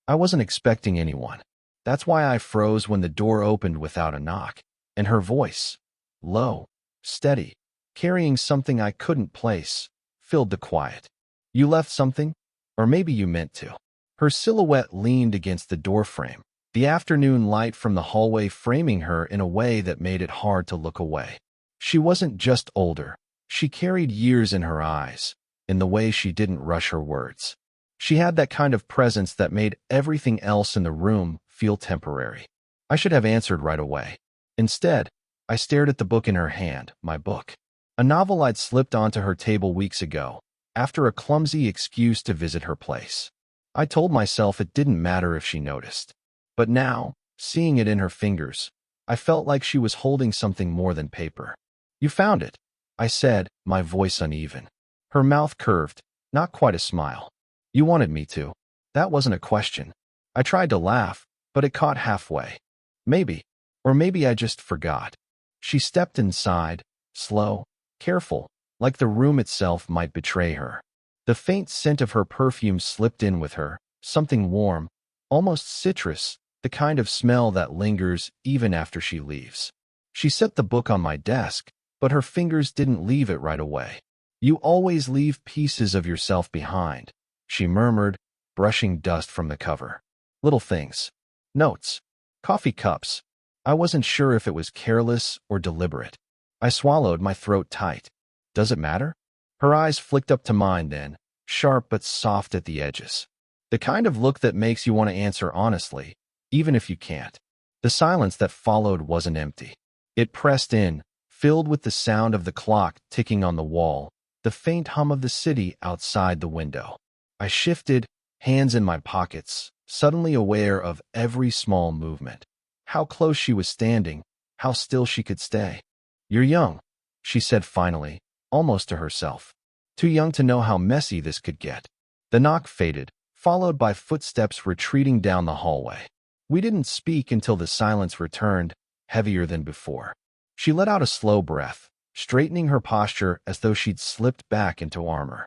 I wasn't expecting anyone. That's why I froze when the door opened without a knock, and her voice, low, steady, carrying something I couldn't place, filled the quiet. You left something? Or maybe you meant to. Her silhouette leaned against the doorframe, the afternoon light from the hallway framing her in a way that made it hard to look away. She wasn't just older. She carried years in her eyes, in the way she didn't rush her words. She had that kind of presence that made everything else in the room feel temporary. I should have answered right away. Instead, I stared at the book in her hand, my book. A novel I'd slipped onto her table weeks ago, after a clumsy excuse to visit her place. I told myself it didn't matter if she noticed. But now, seeing it in her fingers, I felt like she was holding something more than paper. You found it, I said, my voice uneven. Her mouth curved, not quite a smile. You wanted me to. That wasn't a question. I tried to laugh, but it caught halfway. Maybe. Or maybe I just forgot. She stepped inside, slow, careful, like the room itself might betray her. The faint scent of her perfume slipped in with her, something warm, almost citrus, the kind of smell that lingers even after she leaves. She set the book on my desk, but her fingers didn't leave it right away. You always leave pieces of yourself behind, she murmured, brushing dust from the cover. Little things. Notes. Coffee cups. I wasn't sure if it was careless or deliberate. I swallowed, my throat tight. Does it matter? Her eyes flicked up to mine then, sharp but soft at the edges. The kind of look that makes you want to answer honestly, even if you can't. The silence that followed wasn't empty. It pressed in, filled with the sound of the clock ticking on the wall, the faint hum of the city outside the window. I shifted, hands in my pockets, suddenly aware of every small movement. How close she was standing, how still she could stay. You're young, she said finally, almost to herself. Too young to know how messy this could get. The knock faded, followed by footsteps retreating down the hallway. We didn't speak until the silence returned, heavier than before. She let out a slow breath, straightening her posture as though she'd slipped back into armor.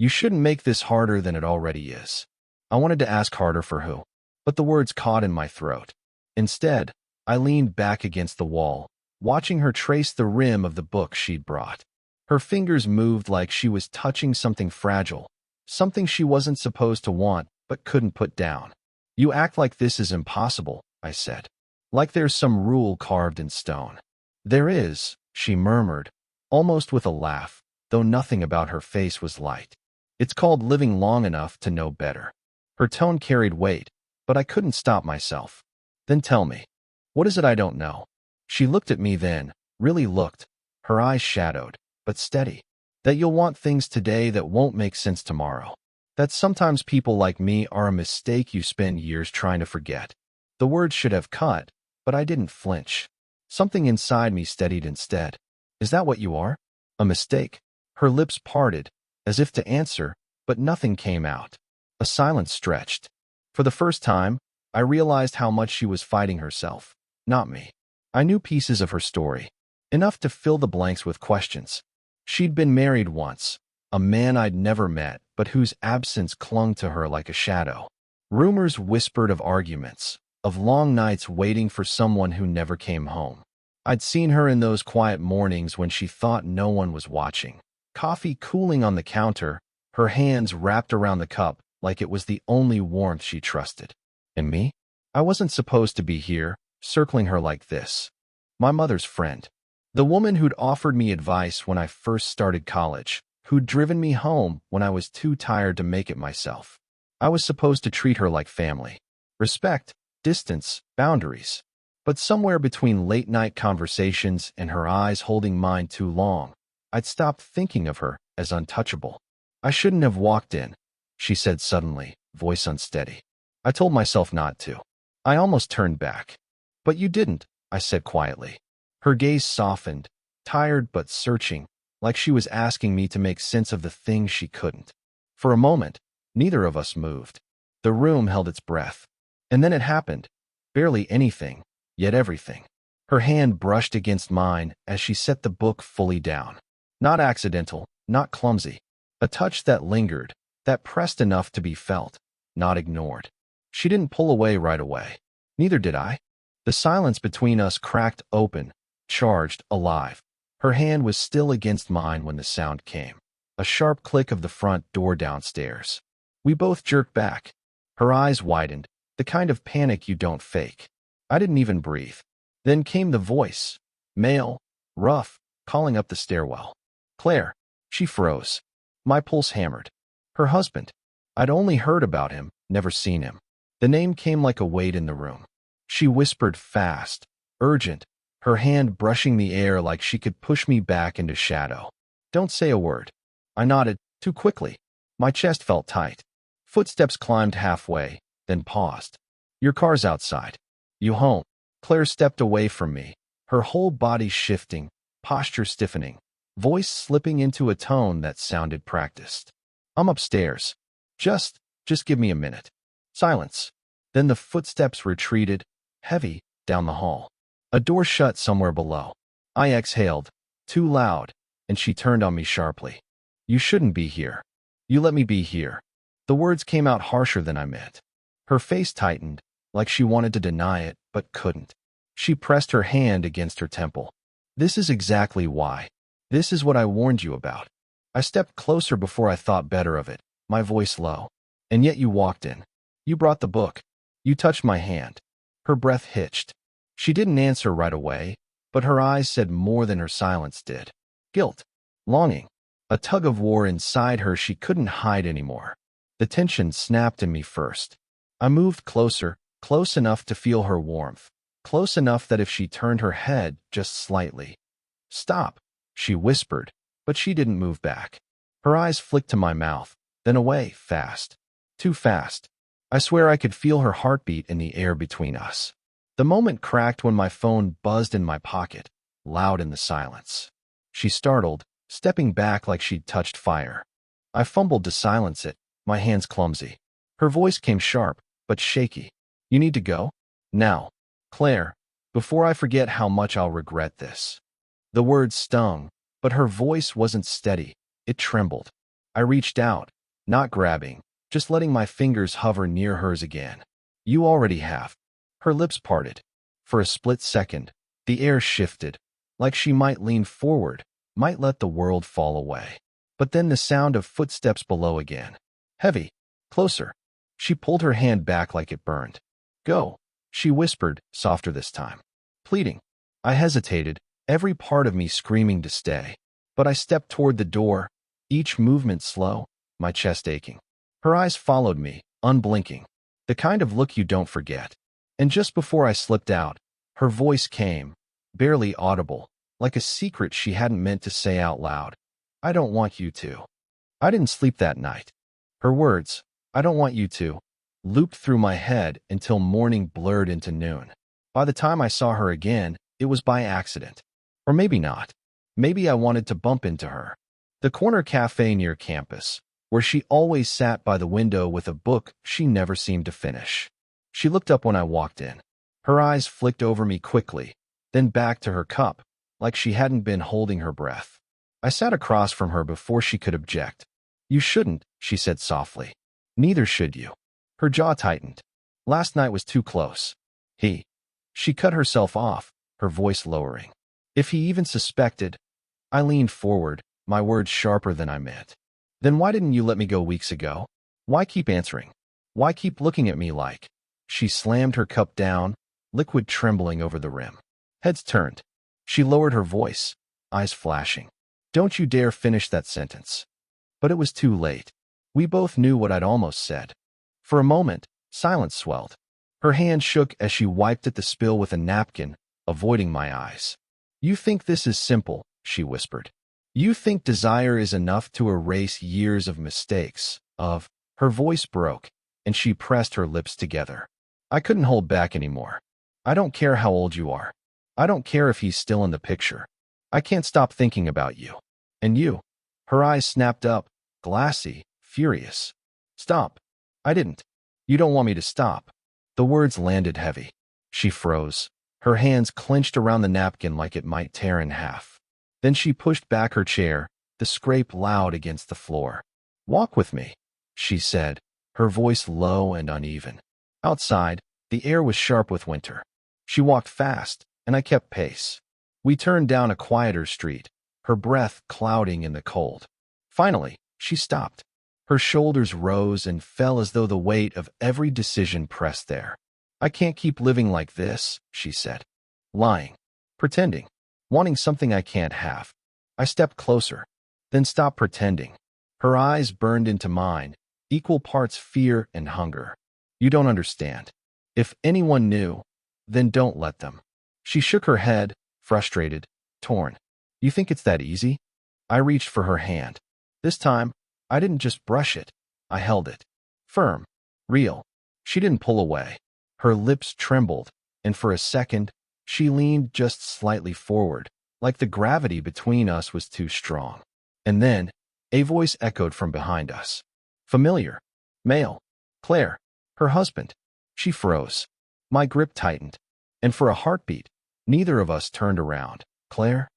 You shouldn't make this harder than it already is. I wanted to ask harder for who, but the words caught in my throat. Instead, I leaned back against the wall, watching her trace the rim of the book she'd brought. Her fingers moved like she was touching something fragile, something she wasn't supposed to want but couldn't put down. You act like this is impossible, I said. Like there's some rule carved in stone. There is, she murmured, almost with a laugh, though nothing about her face was light. It's called living long enough to know better. Her tone carried weight, but I couldn't stop myself. Then tell me, what is it I don't know? She looked at me then, really looked, her eyes shadowed, but steady. That you'll want things today that won't make sense tomorrow. That sometimes people like me are a mistake you spend years trying to forget. The words should have cut, but I didn't flinch. Something inside me steadied instead. Is that what you are? A mistake? Her lips parted, as if to answer, but nothing came out. A silence stretched. For the first time, I realized how much she was fighting herself, not me. I knew pieces of her story, enough to fill the blanks with questions. She'd been married once, a man I'd never met, but whose absence clung to her like a shadow. Rumors whispered of arguments, of long nights waiting for someone who never came home. I'd seen her in those quiet mornings when she thought no one was watching. Coffee cooling on the counter, her hands wrapped around the cup like it was the only warmth she trusted. And me? I wasn't supposed to be here, circling her like this. My mother's friend. The woman who'd offered me advice when I first started college, who'd driven me home when I was too tired to make it myself. I was supposed to treat her like family. Respect, distance, boundaries. But somewhere between late-night conversations and her eyes holding mine too long, I'd stopped thinking of her as untouchable. I shouldn't have walked in, she said suddenly, voice unsteady. I told myself not to. I almost turned back. But you didn't, I said quietly. Her gaze softened, tired but searching, like she was asking me to make sense of the things she couldn't. For a moment, neither of us moved. The room held its breath. And then it happened. Barely anything, yet everything. Her hand brushed against mine as she set the book fully down. Not accidental, not clumsy. A touch that lingered, that pressed enough to be felt, not ignored. She didn't pull away right away. Neither did I. The silence between us cracked open, charged, alive. Her hand was still against mine when the sound came. A sharp click of the front door downstairs. We both jerked back. Her eyes widened, the kind of panic you don't fake. I didn't even breathe. Then came the voice. Male, rough, calling up the stairwell. Claire. She froze. My pulse hammered. Her husband. I'd only heard about him, never seen him. The name came like a weight in the room. She whispered fast, urgent, her hand brushing the air like she could push me back into shadow. Don't say a word. I nodded, too quickly. My chest felt tight. Footsteps climbed halfway, then paused. Your car's outside. You home? Claire stepped away from me, her whole body shifting, posture stiffening, voice slipping into a tone that sounded practiced. I'm upstairs. Just give me a minute. Silence. Then the footsteps retreated, heavy, down the hall. A door shut somewhere below. I exhaled, too loud, and she turned on me sharply. You shouldn't be here. You let me be here. The words came out harsher than I meant. Her face tightened, like she wanted to deny it, but couldn't. She pressed her hand against her temple. This is exactly why. This is what I warned you about. I stepped closer before I thought better of it, my voice low. And yet you walked in. You brought the book. You touched my hand. Her breath hitched. She didn't answer right away, but her eyes said more than her silence did. Guilt. Longing. A tug of war inside her she couldn't hide anymore. The tension snapped in me first. I moved closer, close enough to feel her warmth, close enough that if she turned her head just slightly. Stop, she whispered, but she didn't move back. Her eyes flicked to my mouth, then away, fast. Too fast. I swear I could feel her heartbeat in the air between us. The moment cracked when my phone buzzed in my pocket, loud in the silence. She startled, stepping back like she'd touched fire. I fumbled to silence it, my hands clumsy. Her voice came sharp, but shaky. You need to go? Now. Claire, before I forget how much I'll regret this. The words stung, but her voice wasn't steady. It trembled. I reached out, not grabbing, just letting my fingers hover near hers again. You already have. Her lips parted. For a split second, the air shifted, like she might lean forward, might let the world fall away. But then the sound of footsteps below again. Heavy. Closer. She pulled her hand back like it burned. Go, she whispered, softer this time. Pleading. I hesitated, every part of me screaming to stay. But I stepped toward the door, each movement slow, my chest aching. Her eyes followed me, unblinking. The kind of look you don't forget. And just before I slipped out, her voice came, barely audible, like a secret she hadn't meant to say out loud. I don't want you to. I didn't sleep that night. Her words, I don't want you to, looped through my head until morning blurred into noon. By the time I saw her again, it was by accident. Or maybe not. Maybe I wanted to bump into her. The corner cafe near campus, where she always sat by the window with a book she never seemed to finish. She looked up when I walked in. Her eyes flicked over me quickly, then back to her cup, like she hadn't been holding her breath. I sat across from her before she could object. You shouldn't, she said softly. Neither should you. Her jaw tightened. Last night was too close. She cut herself off, her voice lowering. If he even suspected. I leaned forward, my words sharper than I meant. Then why didn't you let me go weeks ago? Why keep answering? Why keep looking at me like? She slammed her cup down, liquid trembling over the rim. Heads turned. She lowered her voice, eyes flashing. Don't you dare finish that sentence. But it was too late. We both knew what I'd almost said. For a moment, silence swelled. Her hand shook as she wiped at the spill with a napkin, avoiding my eyes. You think this is simple, she whispered. You think desire is enough to erase years of mistakes, Her voice broke, and she pressed her lips together. I couldn't hold back anymore. I don't care how old you are. I don't care if he's still in the picture. I can't stop thinking about you. And you. Her eyes snapped up, glassy, furious. Stop. I didn't. You don't want me to stop. The words landed heavy. She froze, her hands clenched around the napkin like it might tear in half. Then she pushed back her chair, the scrape loud against the floor. Walk with me, she said, her voice low and uneven. Outside, the air was sharp with winter. She walked fast, and I kept pace. We turned down a quieter street, her breath clouding in the cold. Finally, she stopped. Her shoulders rose and fell as though the weight of every decision pressed there. "I can't keep living like this," she said. Lying. Pretending. Wanting something I can't have. I stepped closer, then stopped pretending. Her eyes burned into mine, equal parts fear and hunger. "You don't understand. If anyone knew, then don't let them." She shook her head, frustrated, torn. "You think it's that easy?" I reached for her hand. This time, I didn't just brush it. I held it. Firm. Real. She didn't pull away. Her lips trembled, and for a second, she leaned just slightly forward, like the gravity between us was too strong. And then, a voice echoed from behind us. Familiar. Male. Claire. Her husband. She froze. My grip tightened. And for a heartbeat, neither of us turned around. "Claire?"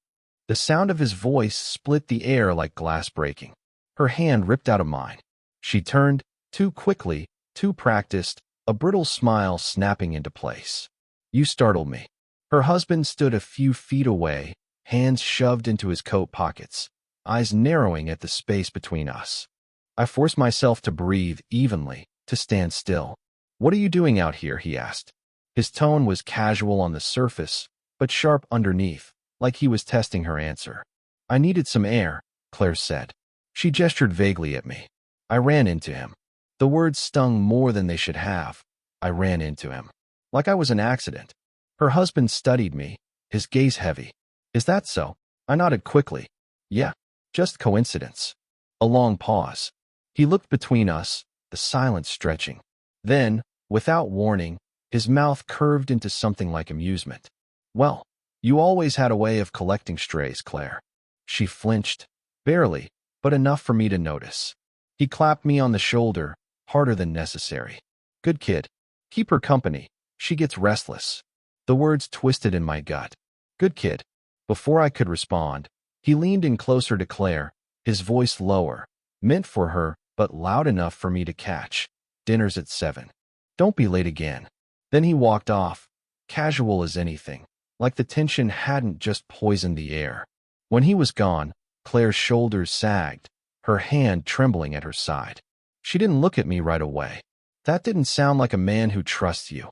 The sound of his voice split the air like glass breaking. Her hand ripped out of mine. She turned, too quickly, too practiced, a brittle smile snapping into place. "You startled me." Her husband stood a few feet away, hands shoved into his coat pockets, eyes narrowing at the space between us. I forced myself to breathe evenly, to stand still. "What are you doing out here?" he asked. His tone was casual on the surface, but sharp underneath, like he was testing her answer. "I needed some air," Claire said. She gestured vaguely at me. I ran into him. The words stung more than they should have. I ran into him. Like I was an accident. Her husband studied me, his gaze heavy. "Is that so?" I nodded quickly. "Yeah, just coincidence." A long pause. He looked between us, the silence stretching. Then, without warning, his mouth curved into something like amusement. "Well, you always had a way of collecting strays, Claire." She flinched, barely, but enough for me to notice. He clapped me on the shoulder, harder than necessary. "Good kid. Keep her company. She gets restless." The words twisted in my gut. "Good kid." Before I could respond, he leaned in closer to Claire, his voice lower, meant for her, but loud enough for me to catch. "Dinner's at 7. Don't be late again." Then he walked off, casual as anything, like the tension hadn't just poisoned the air. When he was gone, Claire's shoulders sagged, her hand trembling at her side. She didn't look at me right away. "That didn't sound like a man who trusts you,"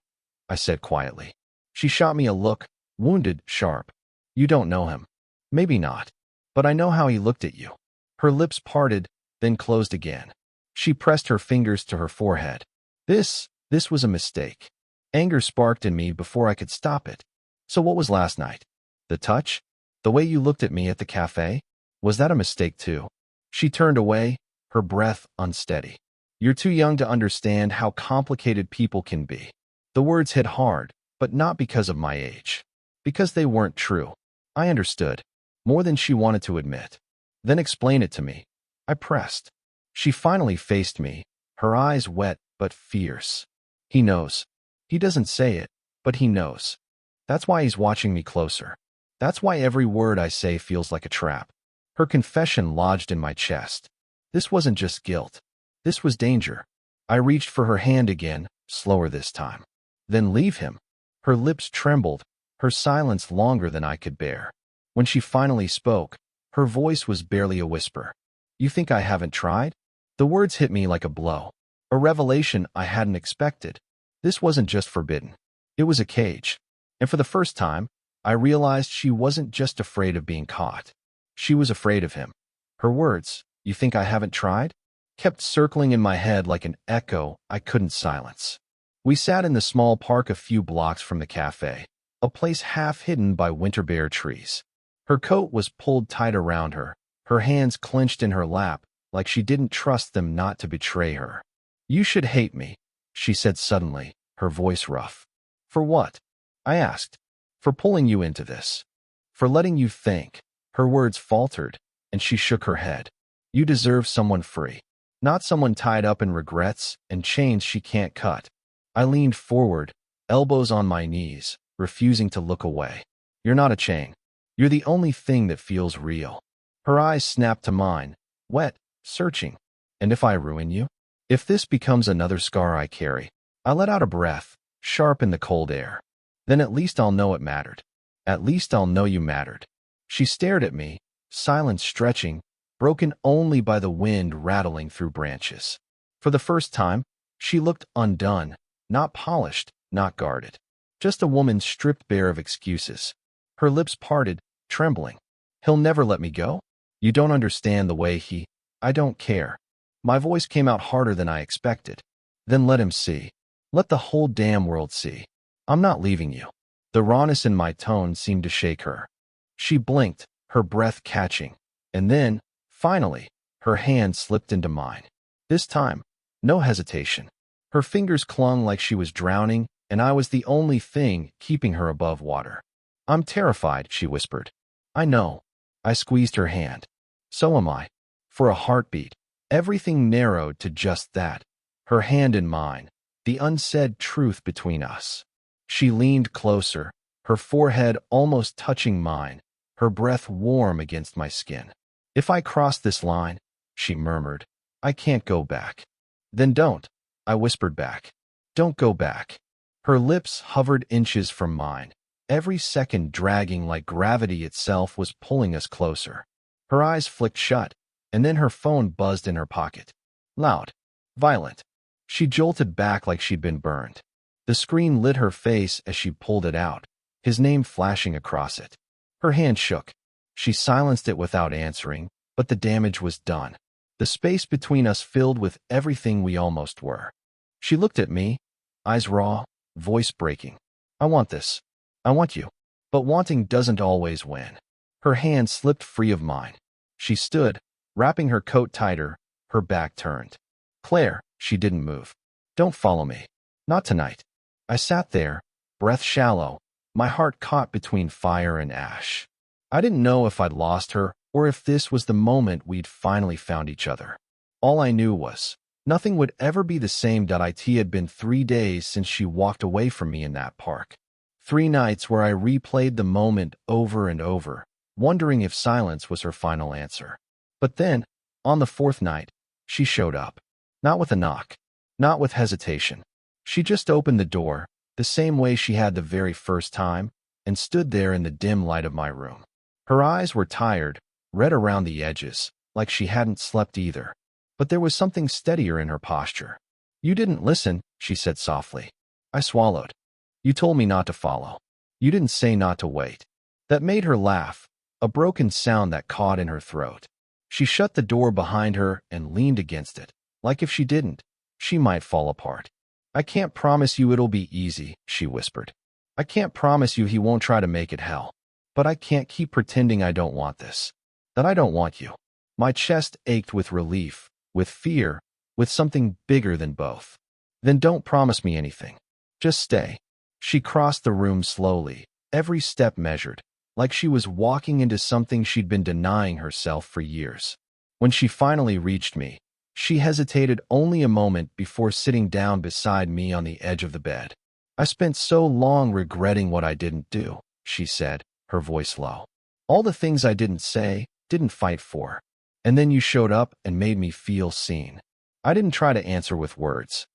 I said quietly. She shot me a look, wounded, sharp. "You don't know him." "Maybe not. But I know how he looked at you." Her lips parted, then closed again. She pressed her fingers to her forehead. This was a mistake. Anger sparked in me before I could stop it. "So what was last night? The touch? The way you looked at me at the cafe? Was that a mistake too?" She turned away, her breath unsteady. "You're too young to understand how complicated people can be." The words hit hard, but not because of my age. Because they weren't true. I understood, more than she wanted to admit. "Then explain it to me." I pressed. She finally faced me, her eyes wet but fierce. "He knows. He doesn't say it, but he knows. That's why he's watching me closer. That's why every word I say feels like a trap." Her confession lodged in my chest. This wasn't just guilt. This was danger. I reached for her hand again, slower this time. "Then leave him." Her lips trembled, her silence longer than I could bear. When she finally spoke, her voice was barely a whisper. "You think I haven't tried?" The words hit me like a blow. A revelation I hadn't expected. This wasn't just forbidden. It was a cage. And for the first time, I realized she wasn't just afraid of being caught. She was afraid of him. Her words, "You think I haven't tried?" kept circling in my head like an echo I couldn't silence. We sat in the small park a few blocks from the cafe, a place half hidden by winter bare trees. Her coat was pulled tight around her, her hands clenched in her lap, like she didn't trust them not to betray her. "You should hate me," she said suddenly, her voice rough. "For what?" I asked. "For pulling you into this. For letting you think." Her words faltered, and she shook her head. "You deserve someone free. Not someone tied up in regrets and chains she can't cut." I leaned forward, elbows on my knees, refusing to look away. "You're not a chain. You're the only thing that feels real." Her eyes snapped to mine, wet, searching. "And if I ruin you? If this becomes another scar I carry?" I let out a breath, sharp in the cold air. Then at least I'll know it mattered. At least I'll know you mattered. She stared at me, silence stretching, broken only by the wind rattling through branches. For the first time, she looked undone, not polished, not guarded. Just a woman stripped bare of excuses. Her lips parted, trembling. He'll never let me go? You don't understand the way he... I don't care. My voice came out harder than I expected. Then let him see. Let the whole damn world see. I'm not leaving you. The rawness in my tone seemed to shake her. She blinked, her breath catching. And then, finally, her hand slipped into mine. This time, no hesitation. Her fingers clung like she was drowning, and I was the only thing keeping her above water. I'm terrified, she whispered. I know. I squeezed her hand. So am I. For a heartbeat, everything narrowed to just that. Her hand in mine, the unsaid truth between us. She leaned closer, her forehead almost touching mine, her breath warm against my skin. If I cross this line, she murmured, I can't go back. Then don't, I whispered back. Don't go back. Her lips hovered inches from mine. Every second dragging like gravity itself was pulling us closer. Her eyes flicked shut, and then her phone buzzed in her pocket. Loud. Violent. She jolted back like she'd been burned. The screen lit her face as she pulled it out, his name flashing across it. Her hand shook. She silenced it without answering, but the damage was done. The space between us filled with everything we almost were. She looked at me, eyes raw, voice breaking. I want this. I want you. But wanting doesn't always win. Her hand slipped free of mine. She stood, wrapping her coat tighter, her back turned. Claire, she didn't move. Don't follow me. Not tonight. I sat there, breath shallow, my heart caught between fire and ash. I didn't know if I'd lost her or if this was the moment we'd finally found each other. All I knew was, nothing would ever be the same. It had been 3 days since she walked away from me in that park. 3 nights where I replayed the moment over and over, wondering if silence was her final answer. But then, on the 4th night, she showed up. Not with a knock. Not with hesitation. She just opened the door, the same way she had the very first time, and stood there in the dim light of my room. Her eyes were tired, red around the edges, like she hadn't slept either. But there was something steadier in her posture. You didn't listen, she said softly. I swallowed. You told me not to follow. You didn't say not to wait. That made her laugh, a broken sound that caught in her throat. She shut the door behind her and leaned against it, like if she didn't, she might fall apart. I can't promise you it'll be easy, she whispered. I can't promise you he won't try to make it hell. But I can't keep pretending I don't want this. That I don't want you. My chest ached with relief, with fear, with something bigger than both. Then don't promise me anything. Just stay. She crossed the room slowly, every step measured, like she was walking into something she'd been denying herself for years. When she finally reached me, she hesitated only a moment before sitting down beside me on the edge of the bed. I spent so long regretting what I didn't do, she said, her voice low. All the things I didn't say, didn't fight for. And then you showed up and made me feel seen. I didn't try to answer with words.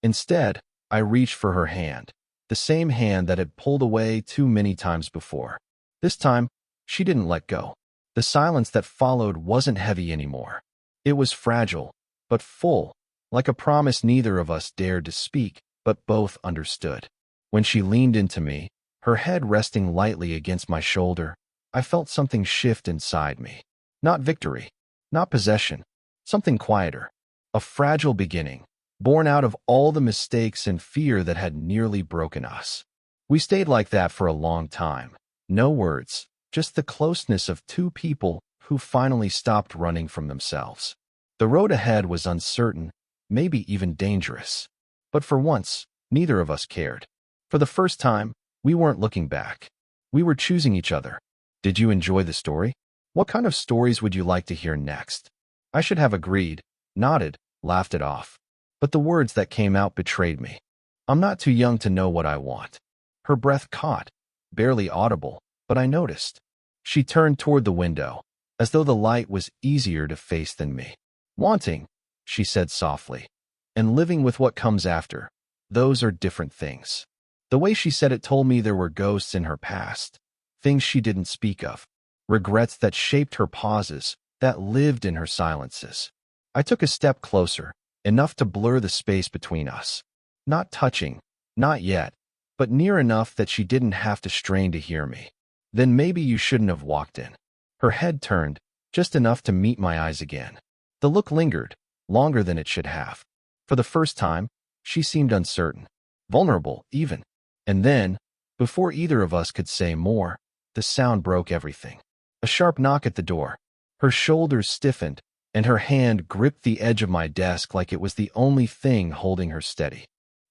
Instead, I reached for her hand, the same hand that had pulled away too many times before. This time, she didn't let go. The silence that followed wasn't heavy anymore. It was fragile, but full, like a promise neither of us dared to speak, but both understood. When she leaned into me, her head resting lightly against my shoulder, I felt something shift inside me. Not victory, not possession, something quieter. A fragile beginning, born out of all the mistakes and fear that had nearly broken us. We stayed like that for a long time. No words, just the closeness of 2 people who finally stopped running from themselves. The road ahead was uncertain, maybe even dangerous. But for once, neither of us cared. For the first time, we weren't looking back. We were choosing each other. Did you enjoy the story? What kind of stories would you like to hear next? I should have agreed, nodded, laughed it off. But the words that came out betrayed me. I'm not too young to know what I want. Her breath caught, barely audible, but I noticed. She turned toward the window, as though the light was easier to face than me. Wanting, she said softly, and living with what comes after, Those are different things. The way she said it told me there were ghosts in her past, things she didn't speak of, regrets that shaped her pauses, that lived in her silences. I took a step closer, enough to blur the space between us. Not touching, not yet, but near enough that she didn't have to strain to hear me. Then maybe you shouldn't have walked in. Her head turned, just enough to meet my eyes again. The look lingered, longer than it should have. For the first time, she seemed uncertain, vulnerable even. And then, before either of us could say more, the sound broke everything. A sharp knock at the door. Her shoulders stiffened, and her hand gripped the edge of my desk like it was the only thing holding her steady.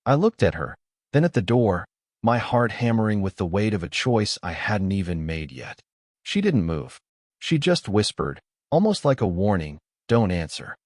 I looked at her, then at the door, my heart hammering with the weight of a choice I hadn't even made yet. She didn't move. She just whispered, almost like a warning, "Don't answer."